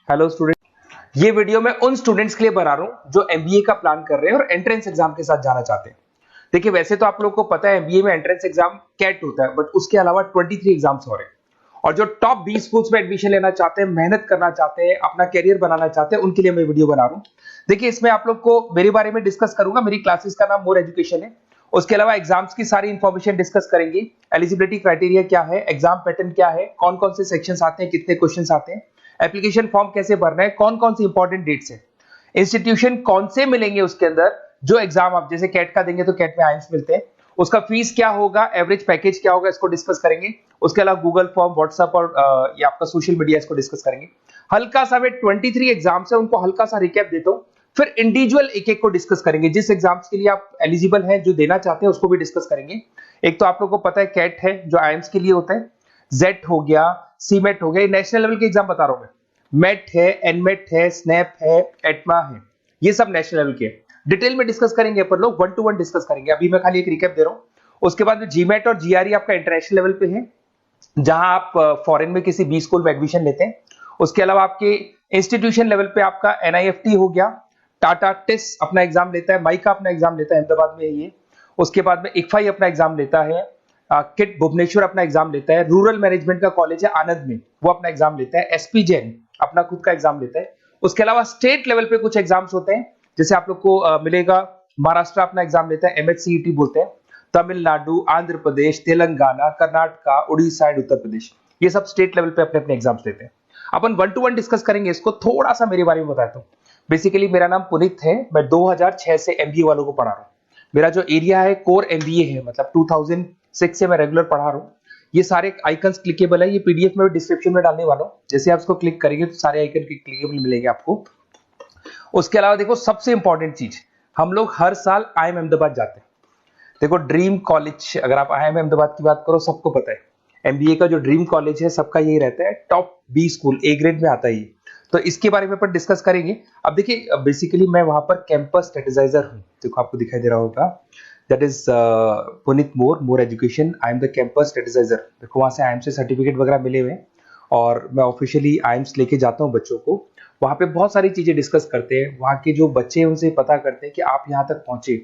Hello student, ये video मैं उन स्टूडेंट्स के लिए बना रहा हूं जो एमबीए का प्लान कर रहे हैं और एंट्रेंस एग्जाम के साथ जाना चाहते हैं। देखिए, वैसे तो आप लोगों को पता है एमबीए में एंट्रेंस एग्जाम कैट होता है, बट उसके अलावा 23 एग्जाम्स और हैं। और जो टॉप 20 स्कूल्स में एडमिशन लेना चाहते हैं, मेहनत करना चाहते हैं, अपना कैरियर बनाना चाहते हैं, उनके लिए मैं वीडियो बना रहा हूं। देखिए, इसमें आप लोग को मेरे बारे में डिस्कस करूंगा। मेरी क्लासेस का नाम मोर एजुकेशन है। उसके अलावा एग्जाम्स की सारी इंफॉर्मेशन डिस्कस करेंगे। एलिजिबिलिटी क्राइटेरिया क्या है, एग्जाम पैटर्न क्या है, कौन कौन से सेक्शंस आते हैं, कितने क्वेश्चंस आते हैं, एप्लीकेशन फॉर्म कैसे भरना है, कौन कौन सी इंपॉर्टेंट डेट्स है, इंस्टीट्यूशन कौन से मिलेंगे उसके अंदर, जो एग्जाम आप जैसे कैट का देंगे तो कैट में आइम्स मिलते हैं, उसका फीस क्या होगा, एवरेज पैकेज क्या होगा, इसको डिस्कस करेंगे। उसके अलावा गूगल फॉर्म, व्हाट्सएप और ये आपका सोशल मीडिया, इसको डिस्कस करेंगे। हल्का सा मैं 23 एग्जाम्स है उनको हल्का सा रिकैप देता हूं, फिर इंडिविजुअल एक एक को डिस्कस करेंगे। जिस एग्जाम्स के लिए आप एलिजिबल हैं, जो देना चाहते हैं, उसको भी डिस्कस करेंगे। एक तो आप लोगों को पता है कैट है जो आइम्स के लिए होता है, जेट हो गया, सीमेट हो गया, नेशनल लेवल के एग्जाम बता रहा हूं मैं। मेट है, एनमेट है, स्नैप है, एटमा है, ये सब नेशनल लेवल के। डिटेल में डिस्कस करेंगे अपन लोग, 1 to 1 डिस्कस करेंगे। अभी मैं खाली एक रिकैप दे रहा हूं। उसके बाद में जीमेट और जीआरई आपका इंटरनेशनल लेवल पे है, जहां आप फॉरेन में किसी बी स्कूल में एडमिशन लेते हैं। उसके अलावा आपके इंस्टीट्यूशन लेवल पे आपका एनआईएफटी हो गया, टाटा टिस अपना एग्जाम लेता है, माइका अपना एग्जाम लेता है, अहमदाबाद में है ये। उसके बाद में इक्फाई अपना एग्जाम लेता है, किट भुवनेश्वर अपना एग्जाम लेता है, रूरल मैनेजमेंट का कॉलेज है आनंद में, वो अपना एग्जाम लेता है, एसपी जैन अपना खुद का एग्जाम लेता है। उसके अलावा स्टेट लेवल पे कुछ एग्जाम्स होते हैं, जैसे आप लोग को मिलेगा, महाराष्ट्र अपना एग्जाम लेता है, एमएचसीईटी बोलते हैं, तमिलनाडु, आंध्र प्रदेश, तेलंगाना, कर्नाटका, उड़ीसा एंड उत्तर प्रदेश, ये सब स्टेट लेवल पे अपने अपने एग्जाम्स लेते हैं। अपन 1 to 1 डिस्कस करेंगे इसको। थोड़ा सा मेरे बारे में बताता हूँ। बेसिकली मेरा नाम पुनीत है, मैं 2006 से एमबीए वालों को पढ़ा रहा हूँ। मेरा जो एरिया है कोर एमबीए है, मतलब 2006 से मैं रेगुलर पढ़ा रहा हूँ। ये सारे आइकन्स क्लिकेबल है, ये पीडीएफ में डिस्क्रिप्शन में डालने वाला हूँ। जैसे आप इसको क्लिक करेंगे तो सारे आइकन क्लिकेबल मिलेंगे आपको। उसके अलावा देखो, सबसे इंपॉर्टेंट चीज, हम लोग हर साल आईएम अहमदाबाद जाते हैं। देखो, ड्रीम कॉलेज, अगर आप आईएम अहमदाबाद की बात करो, सबको पता है एमबीए का जो ड्रीम कॉलेज है सबका यही रहता है, top B school, A grade में आता है ये। तो इसके बारे में अपन डिस्कस करेंगे। अब देखिए, बेसिकली मैं वहां पर कैंपस स्ट्रेटेजाइजर हूँ। देखो, आपको दिखाई दे रहा होगा, that is Puneet more education, I am the campus strategiser. देखो, वहां से आईएम से सर्टिफिकेट वगैरह मिले हुए हैं और मैं ऑफिशियली आईएम्स लेके जाता हूँ बच्चों को। वहां पे बहुत सारी चीजें डिस्कस करते हैं, वहां के जो बच्चे हैं उनसे पता करते हैं कि आप यहाँ तक पहुंचे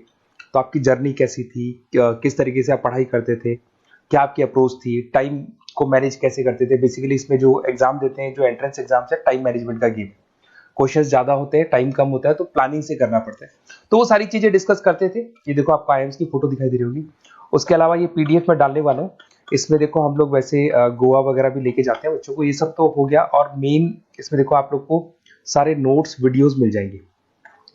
तो आपकी जर्नी कैसी थी, किस तरीके से आप पढ़ाई करते थे, क्या आपकी अप्रोच थी, टाइम को मैनेज कैसे करते थे। बेसिकली इसमें जो एग्जाम देते हैं, जो एंट्रेंस एग्जाम्स है, टाइम मैनेजमेंट का गेम। क्वेश्चंस ज्यादा होते हैं, टाइम कम होता है, तो प्लानिंग से करना पड़ता है। तो वो सारी चीजें डिस्कस करते थे। ये देखो, आपको आईएम्स की फोटो दिखाई दे रही होगी। उसके अलावा ये पीडीएफ में डालने वाला हूँ। इसमें देखो, हम लोग वैसे गोवा वगैरह भी लेके जाते हैं बच्चों को। ये सब तो हो गया। और मेन इसमें देखो, आप लोग को सारे नोट्स, वीडियोस मिल जाएंगे।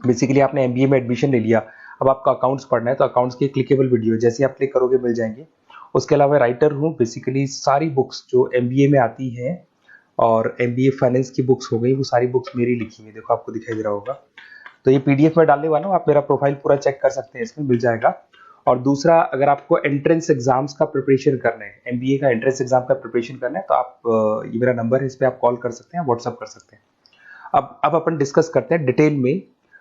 बेसिकली आपने एमबीए में एडमिशन ले लिया, अब आपका अकाउंट्स पढ़ना है, तो अकाउंट्स की क्लिकेबल वीडियो जैसे आप क्लिक करोगे मिल जाएंगे। उसके अलावा राइटर हूँ, बेसिकली सारी बुक्स जो एमबीए में आती हैं और एमबीए फाइनेंस की बुक्स हो गई, वो सारी बुक्स मेरी लिखी हुई, देखो आपको दिखाई दे रहा होगा। तो ये पीडीएफ में डालने वाला हूँ, आप मेरा प्रोफाइल पूरा चेक कर सकते हैं, इसमें मिल जाएगा। और दूसरा, अगर आपको एंट्रेंस एग्जाम्स का प्रिपरेशन करना है, एमबीए का एंट्रेंस एग्जाम का प्रिपरेशन करना है, तो आप ये मेरा नंबर है, इस पर आप कॉल कर सकते हैं, व्हाट्सअप कर सकते हैं। अब अपन डिस्कस करते हैं डिटेल में,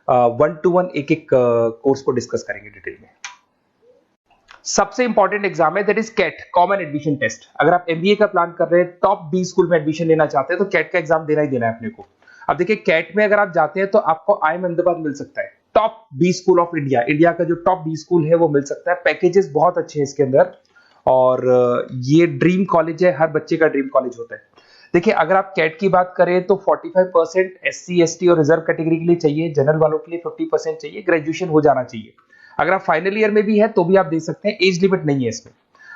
1 to 1 एक एक कोर्स को डिस्कस करेंगे डिटेल में। सबसे इंपॉर्टेंट एग्जाम है, that is CAT, common admission test. अगर आप एमबीए का प्लान कर रहे हैं, टॉप बी स्कूल में एडमिशन लेना चाहते हैं, तो कैट का एग्जाम देना ही देना है अपने को। अब देखिए, कैट में अगर आप जाते हैं तो आपको आईएम अहमदाबाद मिल सकता है, top B school of India, India का जो टॉप बी स्कूल है वो मिल सकता है। पैकेजेस बहुत अच्छे हैं इसके अंदर, और ये ड्रीम कॉलेज है, हर बच्चे का ड्रीम कॉलेज होता है। देखिए, अगर आप कैट की बात करें तो 45% एससी एसटी और रिजर्व कैटेगरी के लिए चाहिए, जनरल वालों के लिए 50% चाहिए, ग्रेजुएशन हो जाना चाहिए। अगर आप फाइनल ईयर में भी है तो भी आप दे सकते हैं, एज लिमिट नहीं है इसमें।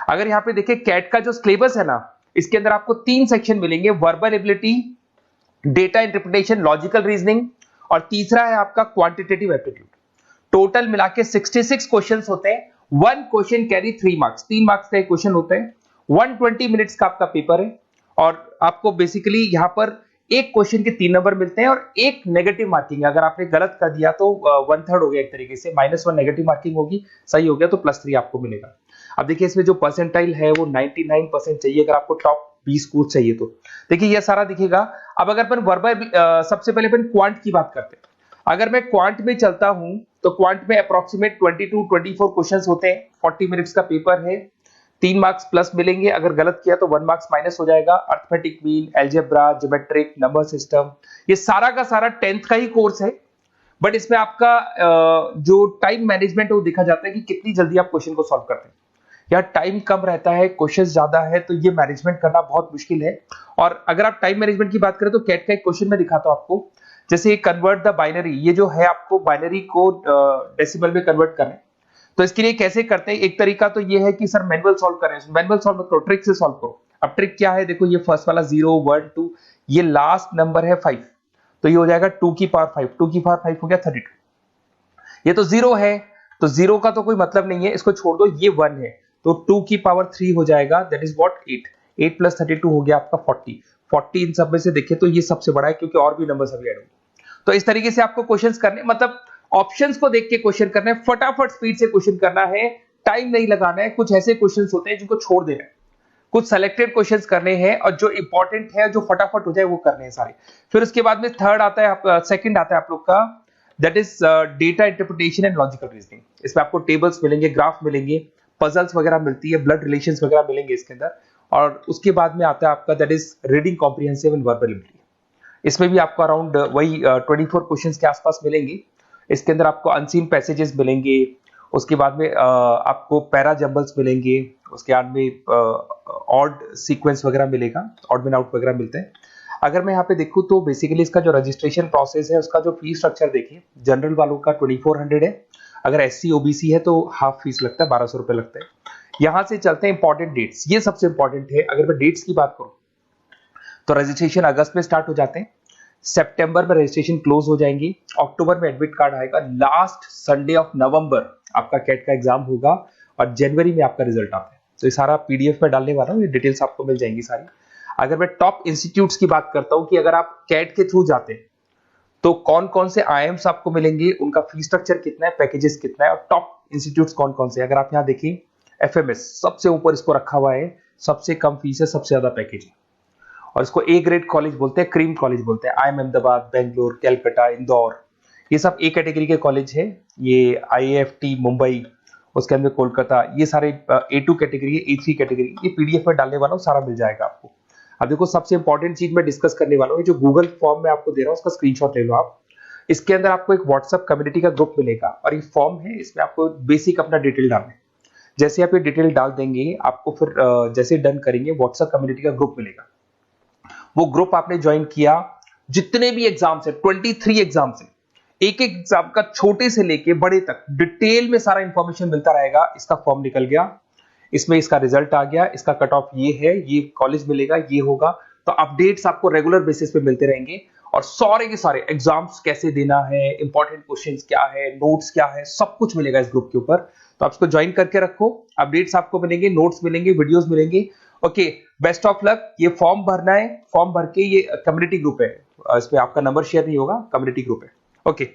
अगर यहाँ पे देखिए, कैट का जो सिलेबस है ना, इसके अंदर आपको 3 सेक्शन मिलेंगे, verbal ability, data interpretation, logical reasoning, और तीसरा है आपका क्वांटिटेटिव एप्टीट्यूड। टोटल मिला के 66 क्वेश्चंस होते हैं। 1 क्वेश्चन कैरी 3 मार्क्स, 3 मार्क्स का एक क्वेश्चन होता है। 120 मिनट्स का आपका पेपर है, और आपको बेसिकली यहाँ पर एक क्वेश्चन के 3 नंबर मिलते हैं और एक नेगेटिव मार्किंग है। अगर आपने गलत कर दिया तो 1/3 हो गया, एक तरीके से -1 नेगेटिव मार्किंग होगी, सही हो गया तो +3 आपको मिलेगा। अब देखिए, इसमें जो परसेंटाइल है वो 99% चाहिए, अगर आपको टॉप 20 स्कोर चाहिए तो। देखिए, ये सारा दिखेगा। अब अगर अपन वर्बल, सबसे पहले अपन क्वांट की बात करते हैं। अगर मैं क्वांट में चलता हूं तो क्वांट में अप्रोक्सीमेट 22-24 क्वेश्चंस होते हैं, 40 मिनट्स का पेपर है। 3 मार्क्स प्लस मिलेंगे, अगर गलत किया तो 1 मार्क्स माइनस हो जाएगा। Arithmetic mean, algebra, geometric, number system, ये सारा का सारा 10th का ही कोर्स है, बट इसमें आपका जो टाइम मैनेजमेंट है वो देखा जाता है कि कितनी जल्दी आप क्वेश्चन को सॉल्व करते हैं। या टाइम कम रहता है, क्वेश्चन ज्यादा है, तो ये मैनेजमेंट करना बहुत मुश्किल है। और अगर आप टाइम मैनेजमेंट की बात करें तो कैट का एक क्वेश्चन मैं दिखाता हूं आपको, जैसे कन्वर्ट द बाइनरी, ये जो है आपको बाइनरी को डेसिमल में कन्वर्ट करना है। तो इसके लिए कैसे करते हैं, एक तरीका तो ये है कि सर मैनुअल सॉल्व करें, मैनुअल सॉल्व करो, ट्रिक से सॉल्व करो। अब ट्रिक क्या है, देखो ये फर्स्ट वाला 0 1 2, ये लास्ट नंबर है 5, तो ये हो जाएगा 2 की पावर 5, 2 की पावर 5 हो गया 32। ये तो 0 है, तो 0 का तो कोई मतलब नहीं है, इसको छोड़ दो, ये 1 है, तो 2 की पावर 3 हो जाएगा, दैट इज व्हाट 8, 8 प्लस 32 हो गया आपका 40। 40 इन सब में से देखें तो ये सबसे बड़ा है, क्योंकि और भी नंबर अभी ऐड होंगे। तो इस तरीके से आपको क्वेश्चंस करने, मतलब ऑप्शंस को देख के क्वेश्चन करना है, फटाफट स्पीड से क्वेश्चन करना है, टाइम नहीं लगाना है। कुछ ऐसे क्वेश्चंस होते हैं जिनको छोड़ देना है, कुछ सेलेक्टेड क्वेश्चंस करने हैं, और जो इंपॉर्टेंट है, जो फटाफट हो जाए वो करने हैं सारे। फिर उसके बाद में थर्ड आता है, सेकंड आता है आप लोग का, that is data interpretation and logical reasoning. इसमें आपको टेबल्स मिलेंगे, ग्राफ मिलेंगे, पजल्स वगैरह मिलती है, ब्लड रिलेशंस वगैरह मिलेंगे इसके अंदर। और उसके बाद में आता है आपका that is reading comprehensive and verbal ability. इसमें भी आपको अराउंड वही 24 क्वेश्चंस के आसपास मिलेंगे। इसके अंदर आपको अनसीन पैसेजेस मिलेंगे, उसके बाद में आपको पैरा जंबल्स मिलेंगे, उसके बाद में ऑड सीक्वेंस वगैरह मिलेगा, ऑड मैन आउट वगैरह मिलते हैं। अगर मैं यहाँ पे देखूँ तो बेसिकली इसका जो रजिस्ट्रेशन प्रोसेस है, उसका जो फीस स्ट्रक्चर देखिए, जनरल वालों का 2400 है, अगर SC OBC है तो हाफ फीस लगता है, 1200 रुपए लगता है। यहां से चलते हैं इंपॉर्टेंट डेट्स, ये सबसे इंपॉर्टेंट है। अगर मैं डेट्स की बात करूं तो रजिस्ट्रेशन अगस्त में स्टार्ट हो जाते हैं, सितंबर में रजिस्ट्रेशन क्लोज हो जाएंगी, अक्टूबर में एडमिट कार्ड आएगा, लास्ट संडे ऑफ नवंबर आपका कैट का एग्जाम होगा, और जनवरी में आपका रिजल्ट आता है। तो ये सारा PDF में डालने वाला हूँ, ये डिटेल्स आपको मिल जाएंगी सारी। अगर मैं टॉप इंस्टीट्यूट्स की बात करता हूं कि अगर आप कैट के थ्रू जाते हैं तो कौन कौन से IIMs आपको मिलेंगे, उनका फीस स्ट्रक्चर कितना है, पैकेजेस कितना है, और टॉप इंस्टीट्यूट्स कौन कौन से। अगर आप यहाँ देखिए FMS सबसे ऊपर इसको रखा हुआ है, सबसे कम फीस है, सबसे ज्यादा पैकेज है, और इसको A ग्रेड कॉलेज बोलते हैं, क्रीम कॉलेज बोलते हैं। IIM अहमदाबाद, बेंगलोर, कैलकाटा, इंदौर, ये सब A कैटेगरी के कॉलेज है। ये IIFT मुंबई, उसके अंदर कोलकाता, ये सारे A2 कैटेगरी है, A3 कैटेगरी। ये PDF में डालने वाला हूँ, सारा मिल जाएगा आपको। अब देखो सबसे इंपॉर्टेंट चीज मैं डिस्कस करने वाला हूँ, जो गूगल फॉर्म में आपको दे रहा हूँ उसका स्क्रीनशॉट ले लो आप। इसके अंदर आपको एक व्हाट्सएप कम्युनिटी का ग्रुप मिलेगा, और ये फॉर्म है, इसमें आपको बेसिक अपना डिटेल डालना है। जैसे आप ये डिटेल डाल देंगे, आपको फिर जैसे डन करेंगे, व्हाट्सएप कम्युनिटी का ग्रुप मिलेगा। वो ग्रुप आपने ज्वाइन किया, जितने भी एग्जाम्स है, 23 एग्जाम्स है, एक एक एग्जाम का छोटे से लेके बड़े तक डिटेल में सारा इंफॉर्मेशन मिलता रहेगा। इसका फॉर्म निकल गया, इसमें इसका रिजल्ट आ गया, इसका कट ऑफ ये है, ये कॉलेज मिलेगा, ये होगा। तो अपडेट्स आपको रेगुलर बेसिस पे मिलते रहेंगे, और सारे के सारे एग्जाम्स कैसे देना है, इंपॉर्टेंट क्वेश्चंस क्या है, नोट्स क्या है, सब कुछ मिलेगा इस ग्रुप के ऊपर। तो आप इसको ज्वाइन करके रखो, अपडेट्स आपको मिलेंगे, नोट्स मिलेंगे, वीडियोस मिलेंगे। Okay, best of luck. ये फॉर्म भरना है, फॉर्म भर के, ये कम्युनिटी ग्रुप है, इस पे आपका नंबर शेयर नहीं होगा, कम्युनिटी ग्रुप है। ओके।